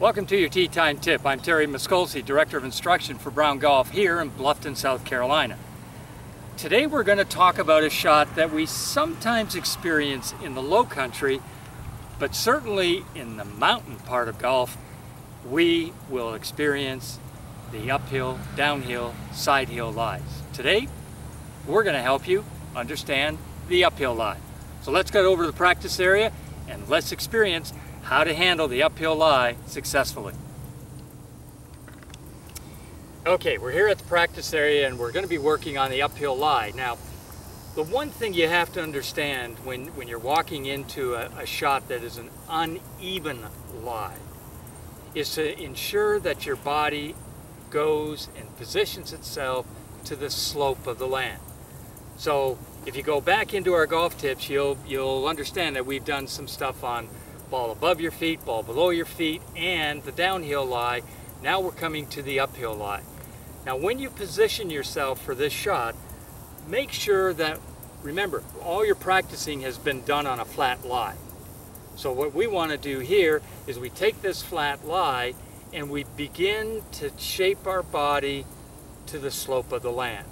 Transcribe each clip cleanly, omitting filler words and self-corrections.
Welcome to your Tee Time Tip. I'm Terry Miskolci, Director of Instruction for Brown Golf here in Bluffton, South Carolina. Today we're going to talk about a shot that we sometimes experience in the low country, but certainly in the mountain part of golf, we will experience the uphill, downhill, side hill lies. Today, we're going to help you understand the uphill lie. So let's get over to the practice area and let's experience how to handle the uphill lie successfully. Okay, we're here at the practice area and we're going to be working on the uphill lie. Now, the one thing you have to understand when you're walking into a shot that is an uneven lie is to ensure that your body goes and positions itself to the slope of the land. So if you go back into our golf tips, you'll understand that we've done some stuff on ball above your feet, ball below your feet, and the downhill lie. Now we're coming to the uphill lie. Now when you position yourself for this shot, make sure that, remember, all your practicing has been done on a flat lie. So what we want to do here is we take this flat lie and we begin to shape our body to the slope of the land.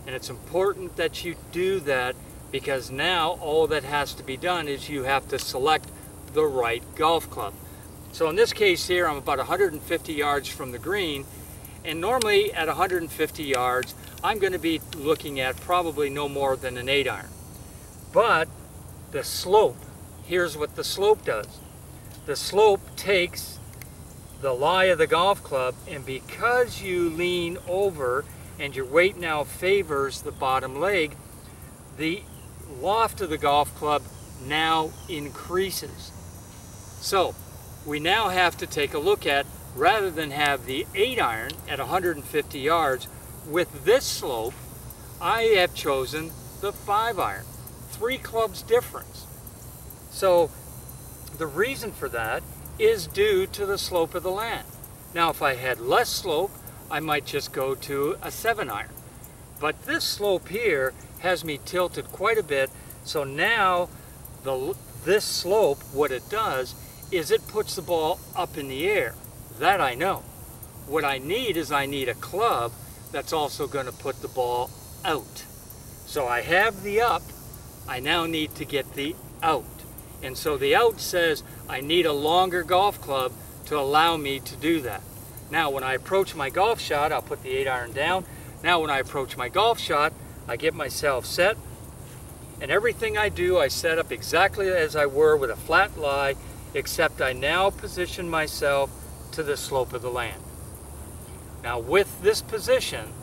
And it's important that you do that because now all that has to be done is you have to select the right golf club. So in this case here, I'm about 150 yards from the green, and normally at 150 yards, I'm going to be looking at probably no more than an 8-iron. But the slope, here's what the slope does. The slope takes the lie of the golf club, and because you lean over and your weight now favors the bottom leg, the loft of the golf club now increases. So we now have to take a look at, rather than have the 8-iron at 150 yards, with this slope, I have chosen the 5-iron, 3 clubs difference. So the reason for that is due to the slope of the land. Now if I had less slope, I might just go to a 7-iron. But this slope here has me tilted quite a bit, so now this slope, what it does is it puts the ball up in the air. That I know. What I need is I need a club that's also going to put the ball out. So I have the up, I now need to get the out. And so the out says I need a longer golf club to allow me to do that. Now when I approach my golf shot, I'll put the 8-iron down. Now when I approach my golf shot, I get myself set. And everything I do, I set up exactly as I were with a flat lie, except I now position myself to the slope of the land. Now with this position,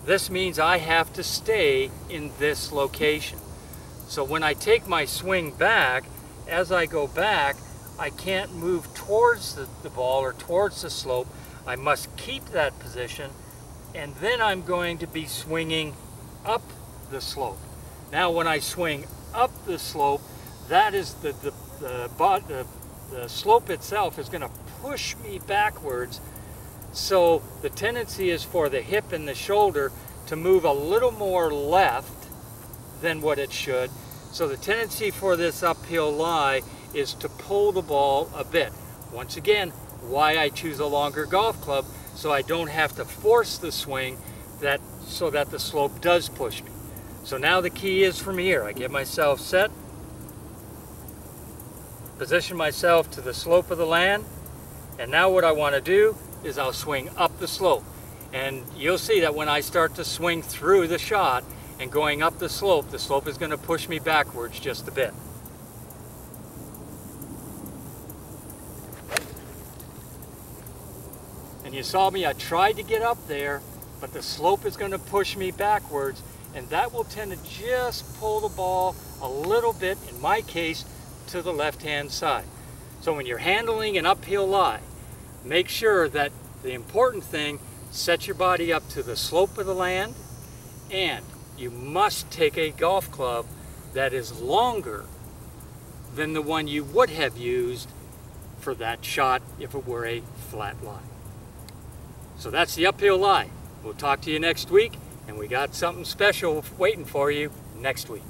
this means I have to stay in this location. So when I take my swing back, as I go back, I can't move towards the ball or towards the slope. I must keep that position, and then I'm going to be swinging up the slope. Now when I swing up the slope, that is the slope itself is going to push me backwards. So the tendency is for the hip and the shoulder to move a little more left than what it should. So the tendency for this uphill lie is to pull the ball a bit. Once again, why I choose a longer golf club, so I don't have to force the swing so that the slope does push me. So now the key is from here. I get myself set, position myself to the slope of the land, and now what I want to do is I'll swing up the slope. And you'll see that when I start to swing through the shot and going up the slope is going to push me backwards just a bit. And you saw me, I tried to get up there, but the slope is going to push me backwards, and that will tend to just pull the ball a little bit, in my case, to the left-hand side. So when you're handling an uphill lie, make sure that the important thing, set your body up to the slope of the land, and you must take a golf club that is longer than the one you would have used for that shot if it were a flat lie. So that's the uphill lie. We'll talk to you next week, and we got something special waiting for you next week.